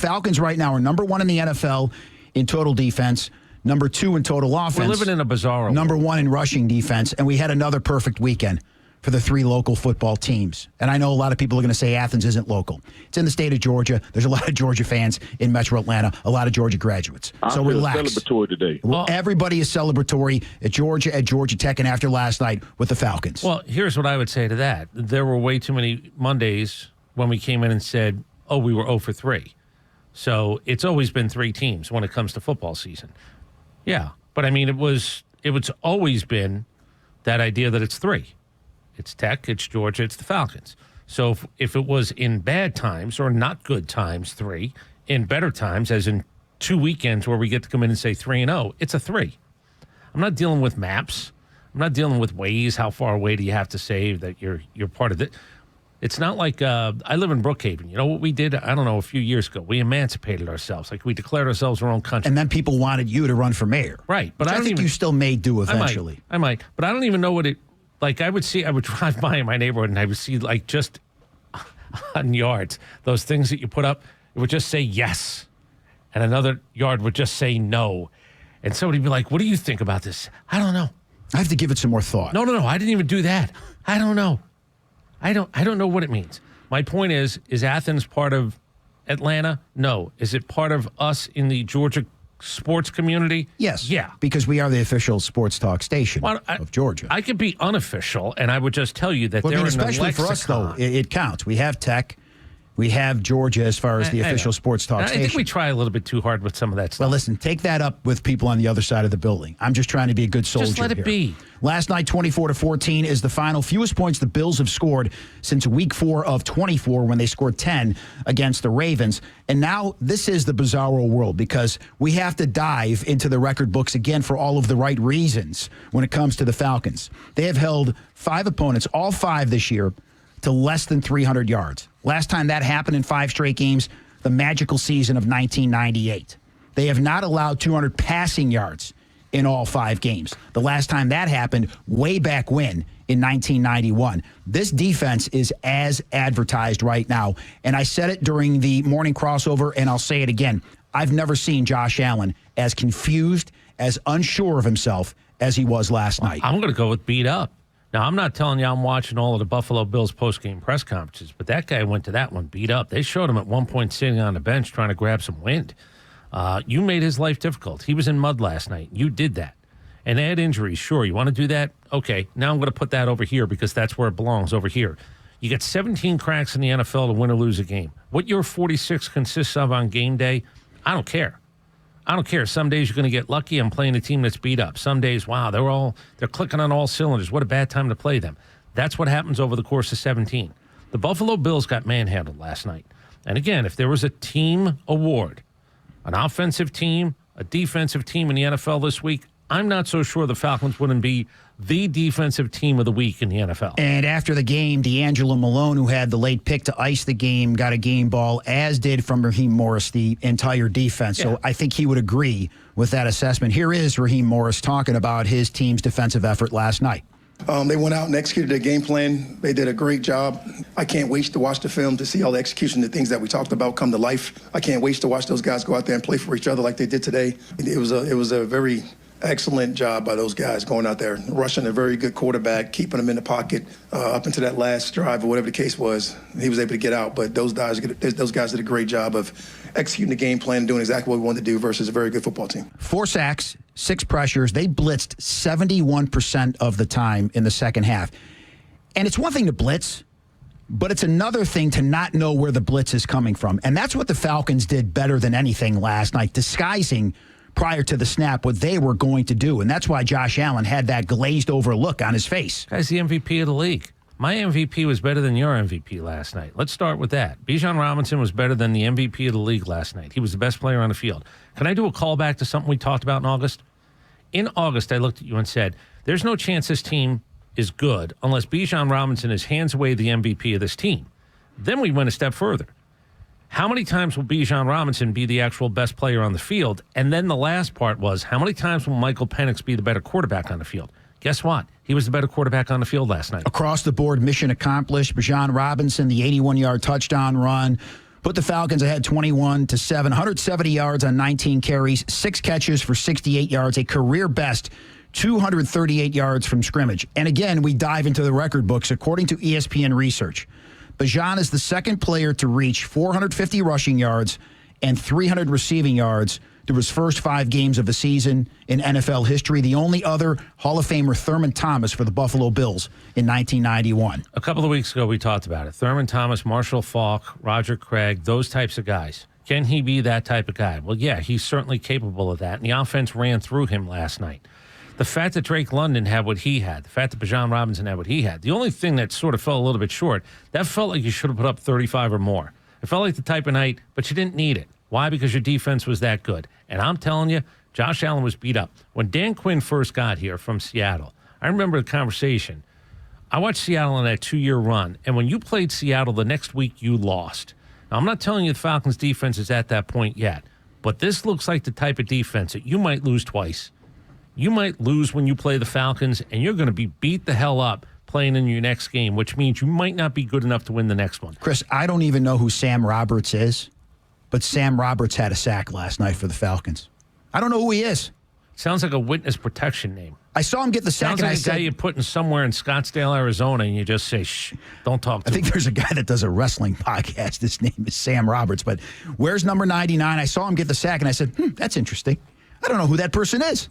Falcons right now are number 1 in the NFL in total defense, number 2 in total offense. We're living in a bizarre number world. 1 in rushing defense, and we had another perfect weekend for the 3 local football teams. And I know a lot of people are going to say Athens isn't local. It's in the state of Georgia. There's a lot of Georgia fans in Metro Atlanta, a lot of Georgia graduates. I so feel relax. celebratory today. Well, everybody is celebratory at Georgia Tech, and after last night with the Falcons. Well, here's what I would say to that. There were way too many Mondays when we came in and said, oh, we were 0 for 3. So it's always been 3 teams when it comes to football season. Yeah, but I mean, it's always been that idea that it's 3. It's Tech, it's Georgia, it's the Falcons. So if it was in bad times or not good times, 3, in better times, as in 2 weekends where we get to come in and say 3-0, it's a 3. I'm not dealing with maps. I'm not dealing with ways. How far away do you have to say that you're part of it? It's not like I live in Brookhaven. You know what we did? I don't know, a few years ago. We emancipated ourselves. Like, we declared ourselves our own country. And then people wanted you to run for mayor. Right. But I think you still may do eventually. I might. But I don't even know what it... Like, I would drive by in my neighborhood and I would see, like, just on yards, those things that you put up, it would just say yes. And another yard would just say no. And somebody would be like, what do you think about this? I don't know. I have to give it some more thought. No. I didn't even do that. I don't know. I don't know what it means. My point is Athens part of Atlanta? No. Is it part of us in the Georgia sports community? Yes. Yeah. Because we are the official sports talk station of Georgia. I could be unofficial, and I would just tell you that especially for us, though, it counts. We have Tech. We have Georgia as far as the official sports talk station. I think we try a little bit too hard with some of that stuff. Well, listen, take that up with people on the other side of the building. I'm just trying to be a good soldier. Just let it be. Last night, 24-14 is the final. Fewest points the Bills have scored since week 4 of 24 when they scored 10 against the Ravens. And now this is the bizarro world because we have to dive into the record books again for all of the right reasons when it comes to the Falcons. They have held 5 opponents, all 5 this year, to less than 300 yards. Last time that happened in 5 straight games, the magical season of 1998. They have not allowed 200 passing yards in all 5 games. The last time that happened, way back when, in 1991. This defense is as advertised right now. And I said it during the morning crossover, and I'll say it again. I've never seen Josh Allen as confused, as unsure of himself as he was last night. I'm going to go with beat up. Now, I'm not telling you I'm watching all of the Buffalo Bills post-game press conferences, but that guy went to that one beat up. They showed him at one point sitting on the bench trying to grab some wind. You made his life difficult. He was in mud last night. You did that. And they had injuries. Sure, you want to do that? Okay, now I'm going to put that over here because that's where it belongs, over here. You get 17 cracks in the NFL to win or lose a game. What your 46 consists of on game day, I don't care. I don't care. Some days you're going to get lucky. I'm playing a team that's beat up. Some days, wow, they're clicking on all cylinders. What a bad time to play them. That's what happens over the course of 17. The Buffalo Bills got manhandled last night. And again, if there was a team award, an offensive team, a defensive team in the NFL this week, I'm not so sure the Falcons wouldn't be the defensive team of the week in the NFL. And after the game, D'Angelo Malone, who had the late pick to ice the game, got a game ball, as did from Raheem Morris, the entire defense. Yeah. So I think he would agree with that assessment. Here is Raheem Morris talking about his team's defensive effort last night. They went out and executed their game plan. They did a great job. I can't wait to watch the film to see all the execution, the things that we talked about come to life. I can't wait to watch those guys go out there and play for each other like they did today. It was a very excellent job by those guys going out there, rushing a very good quarterback, keeping him in the pocket up into that last drive or whatever the case was. He was able to get out, but those guys did a great job of executing the game plan, doing exactly what we wanted to do versus a very good football team. 4 sacks, 6 pressures. They blitzed 71% of the time in the second half. And it's one thing to blitz, but it's another thing to not know where the blitz is coming from. And that's what the Falcons did better than anything last night, disguising prior to the snap what they were going to do. And that's why Josh Allen had that glazed over look on his face. Guy's the MVP of the league. My MVP was better than your MVP last night. Let's start with that. Bijan Robinson was better than the MVP of the league last night. He was the best player on the field. Can I do a callback to something we talked about in August? In August, I looked at you and said, there's no chance this team is good unless Bijan Robinson is hands away the MVP of this team. Then we went a step further. How many times will Bijan Robinson be the actual best player on the field? And then the last part was, how many times will Michael Penix be the better quarterback on the field? Guess what? He was the better quarterback on the field last night. Across the board, mission accomplished. Bijan Robinson, the 81-yard touchdown run, put the Falcons ahead 21-7, 170 yards on 19 carries, 6 catches for 68 yards, a career best 238 yards from scrimmage. And again, we dive into the record books. According to ESPN research, Bijan is the second player to reach 450 rushing yards and 300 receiving yards through his first 5 games of the season in NFL history. The only other Hall of Famer, Thurman Thomas, for the Buffalo Bills in 1991. A couple of weeks ago, we talked about it. Thurman Thomas, Marshall Faulk, Roger Craig, those types of guys. Can he be that type of guy? Well, yeah, he's certainly capable of that, and the offense ran through him last night. The fact that Drake London had what he had, the fact that Bijan Robinson had what he had, the only thing that sort of fell a little bit short, that felt like you should have put up 35 or more. It felt like the type of night, but you didn't need it. Why? Because your defense was that good. And I'm telling you, Josh Allen was beat up. When Dan Quinn first got here from Seattle, I remember the conversation. I watched Seattle in that 2-year run, and when you played Seattle the next week, you lost. Now, I'm not telling you the Falcons' defense is at that point yet, but this looks like the type of defense that you might lose twice. You might lose when you play the Falcons, and you're going to be beat the hell up playing in your next game, which means you might not be good enough to win the next one. Chris, I don't even know who Sam Roberts is, but Sam Roberts had a sack last night for the Falcons. I don't know who he is. Sounds like a witness protection name. I saw him get the sack. Sounds and like I a guy said, you're putting somewhere in Scottsdale, Arizona, and you just say, shh, don't talk to I think him. there's a guy that does a wrestling podcast. His name is Sam Roberts. But where's number 99? I saw him get the sack, and I said, that's interesting. I don't know who that person is.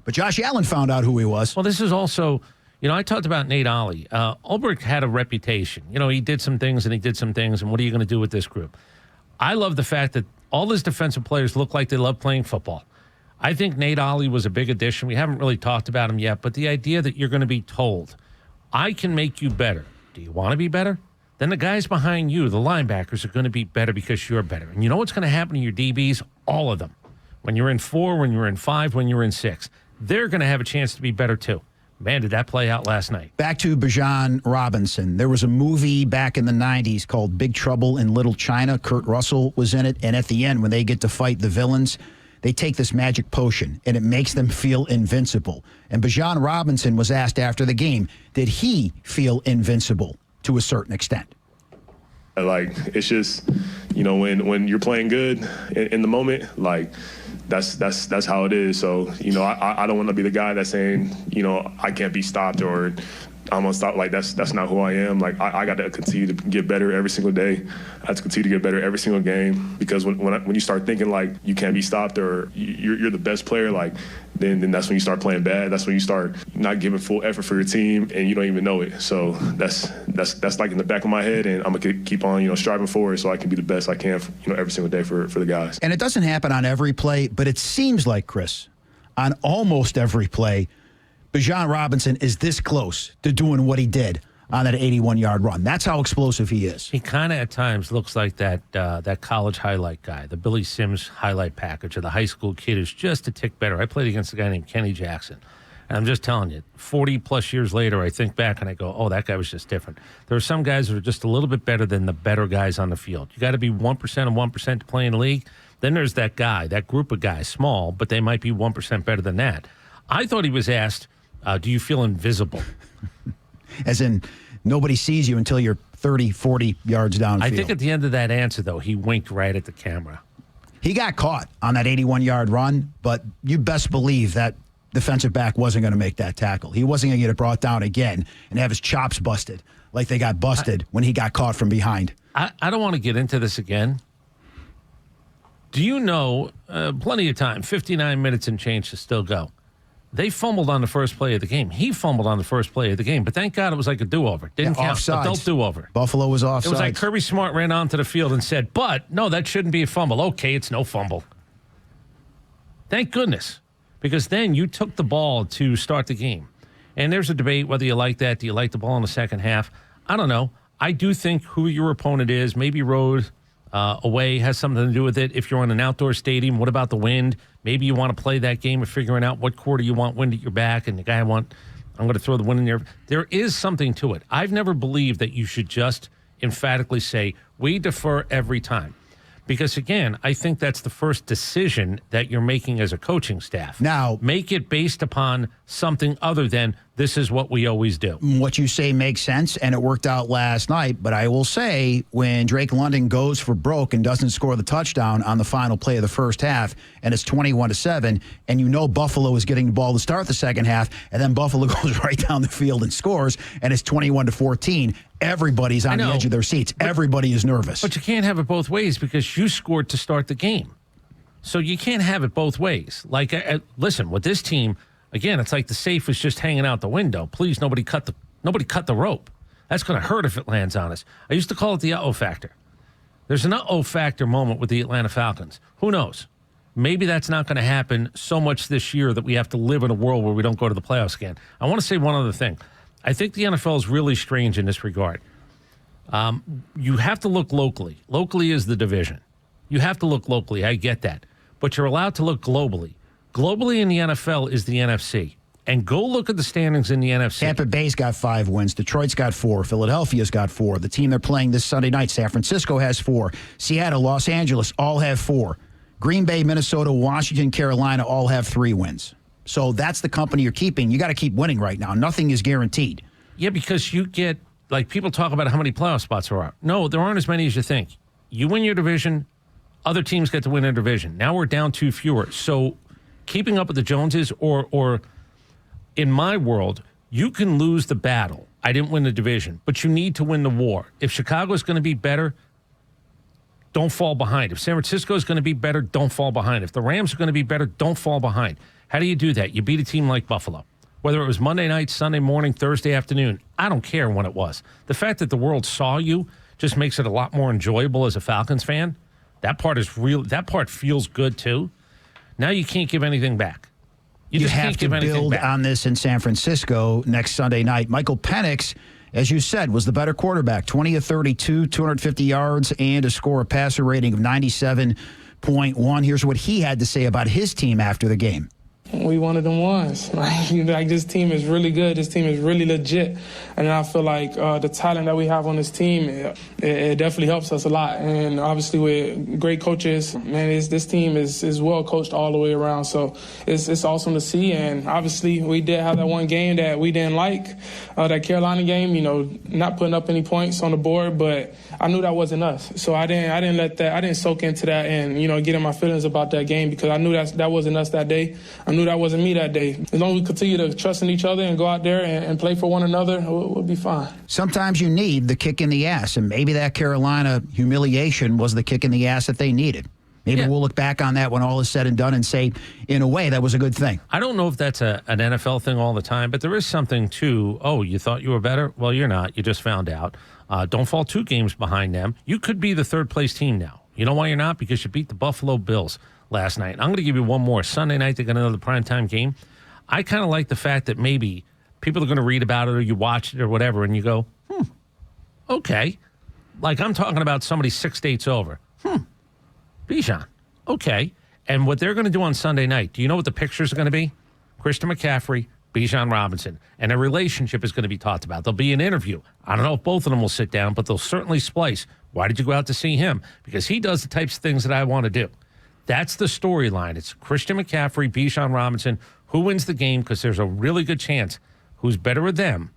But Josh Allen found out who he was. Well, this is also, I talked about Nate Ollie. Ulbrich had a reputation. He did some things and he did some things, and what are you going to do with this group? I love the fact that all his defensive players look like they love playing football. I think Nate Ollie was a big addition. We haven't really talked about him yet, but the idea that you're going to be told, I can make you better. Do you want to be better? Then the guys behind you, the linebackers, are going to be better because you're better. And you know what's going to happen to your DBs? All of them. When you're in 4, when you're in 5, when you're in 6. They're going to have a chance to be better, too. Man, did that play out last night. Back to Bijan Robinson. There was a movie back in the 90s called Big Trouble in Little China. Kurt Russell was in it. And at the end, when they get to fight the villains, they take this magic potion, and it makes them feel invincible. And Bijan Robinson was asked after the game, did he feel invincible to a certain extent? Like, it's just, when you're playing good in the moment, like, that's how it is. So, I don't want to be the guy that's saying, I can't be stopped or I'm gonna stop. Like, that's not who I am. Like, I got to continue to get better every single day. I have to continue to get better every single game, because when you start thinking like you can't be stopped or you're the best player, like then that's when you start playing bad. That's when you start not giving full effort for your team and you don't even know it. So that's like in the back of my head, and I'm gonna keep on striving forward so I can be the best I can every single day for the guys. And it doesn't happen on every play, but it seems like, Chris, on almost every play, Bijan Robinson is this close to doing what he did on that 81-yard run. That's how explosive he is. He kind of at times looks like that college highlight guy, the Billy Sims highlight package, or the high school kid who's just a tick better. I played against a guy named Kenny Jackson. And I'm just telling you, 40-plus years later, I think back and I go, oh, that guy was just different. There are some guys that are just a little bit better than the better guys on the field. You got to be 1% of 1% to play in the league. Then there's that guy, that group of guys, small, but they might be 1% better than that. I thought he was asked, do you feel invisible? As in, nobody sees you until you're 30, 40 yards downfield. I think at the end of that answer, though, he winked right at the camera. He got caught on that 81-yard run, but you best believe that defensive back wasn't going to make that tackle. He wasn't going to get it brought down again and have his chops busted like they got busted when he got caught from behind. I don't want to get into this again. Do you know, plenty of time, 59 minutes and change to still go. They fumbled on the first play of the game. He fumbled on the first play of the game, but thank God it was like a do-over. Didn't count. Offsides. Adult do-over. Buffalo was offside. It was like Kirby Smart ran onto the field and said, but, no, that shouldn't be a fumble. Okay, it's no fumble. Thank goodness, because then you took the ball to start the game. And there's a debate whether you like that. Do you like the ball in the second half? I don't know. I do think who your opponent is, maybe road away has something to do with it. If you're on an outdoor stadium, what about the wind? Maybe you want to play that game of figuring out what quarter you want wind at your back, and the guy I'm going to throw the wind in there. There is something to it. I've never believed that you should just emphatically say, we defer every time. Because, again, I think that's the first decision that you're making as a coaching staff. Now, make it based upon something other than this is what we always do. What you say makes sense, and it worked out last night. But I will say, when Drake London goes for broke and doesn't score the touchdown on the final play of the first half, and it's 21-7, and you know Buffalo is getting the ball to start the second half, and then Buffalo goes right down the field and scores, and it's 21-14, everybody's on the edge of their seats. Everybody is nervous. But you can't have it both ways because you scored to start the game. So you can't have it both ways. Like, listen, with this team, again, it's like the safe is just hanging out the window. Please, nobody cut the rope. That's going to hurt if it lands on us. I used to call it the uh-oh factor. There's an uh-oh factor moment with the Atlanta Falcons. Who knows? Maybe that's not going to happen so much this year that we have to live in a world where we don't go to the playoffs again. I want to say one other thing. I think the NFL is really strange in this regard. You have to look locally. Locally is the division. You have to look locally. I get that. But you're allowed to look globally. Globally in the NFL is the NFC. And go look at the standings in the NFC. Tampa Bay's got 5 wins. Detroit's got 4. Philadelphia's got 4. The team they're playing this Sunday night, San Francisco, has 4. Seattle, Los Angeles, all have 4. Green Bay, Minnesota, Washington, Carolina, all have 3 wins. So that's the company you're keeping. You got to keep winning right now. Nothing is guaranteed. Yeah, because you get, like, people talk about how many playoff spots there are. No, there aren't as many as you think. You win your division, other teams get to win their division. Now we're down 2 fewer. So keeping up with the Joneses, or in my world, you can lose the battle. I didn't win the division, but you need to win the war. If Chicago's going to be better, don't fall behind. If San Francisco is going to be better, don't fall behind. If the Rams are going to be better, don't fall behind. How do you do that? You beat a team like Buffalo. Whether it was Monday night, Sunday morning, Thursday afternoon, I don't care when it was. The fact that the world saw you just makes it a lot more enjoyable as a Falcons fan. That part is real. That part feels good, too. Now you can't give anything back. You just have can't to give anything build back. on this in San Francisco next Sunday night. Michael Penix, as you said, was the better quarterback. 20 of 32, 250 yards, and a passer rating of 97.1. Here's what he had to say about his team after the game. We one of them ones. Like this team is really good. This team is really legit. And I feel like the talent that we have on this team, it definitely helps us a lot. And obviously with great coaches, man, this team is well coached all the way around. So it's awesome to see. And obviously we did have that one game that we didn't like, that Carolina game, not putting up any points on the board, but I knew that wasn't us. So I didn't let that, I didn't soak into that and, get in my feelings about that game because I knew that wasn't us that day. I knew that wasn't me that day. As long as we continue to trust in each other and go out there and play for one another, we'll be fine. Sometimes you need the kick in the ass, and maybe that Carolina humiliation was the kick in the ass that they needed. Maybe we'll look back on that when all is said and done and say, in a way, that was a good thing. I don't know if that's an NFL thing all the time, but there is something to, you thought you were better? Well, you're not. You just found out. Don't fall 2 games behind them. You could be the third-place team now. You know why you're not? Because you beat the Buffalo Bills last night. I'm going to give you one more. Sunday night, they got another primetime game. I kind of like the fact that maybe people are going to read about it or you watch it or whatever, and you go, okay. Like I'm talking about somebody 6 states over. Bijan, okay. And what they're going to do on Sunday night, do you know what the pictures are going to be? Christian McCaffrey, Bijan Robinson, and a relationship is going to be talked about. There'll be an interview. I don't know if both of them will sit down, but they'll certainly splice. Why did you go out to see him? Because he does the types of things that I want to do. That's the storyline. It's Christian McCaffrey, Bijan Robinson. Who wins the game? Because there's a really good chance who's better with them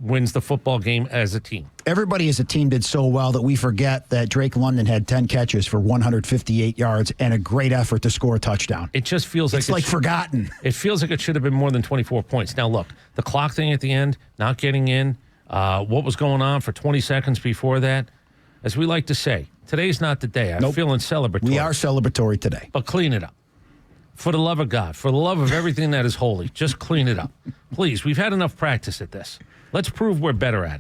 wins the football game as a team. Everybody as a team did so well that we forget that Drake London had 10 catches for 158 yards and a great effort to score a touchdown. It just feels like it's like forgotten. It feels like it should have been more than 24 points. Now, look, the clock thing at the end, not getting in, what was going on for 20 seconds before that, as we like to say, today's not the day. I'm feeling celebratory. We are celebratory today. But clean it up. For the love of God, for the love of everything that is holy, just clean it up. Please, we've had enough practice at this. Let's prove we're better at it.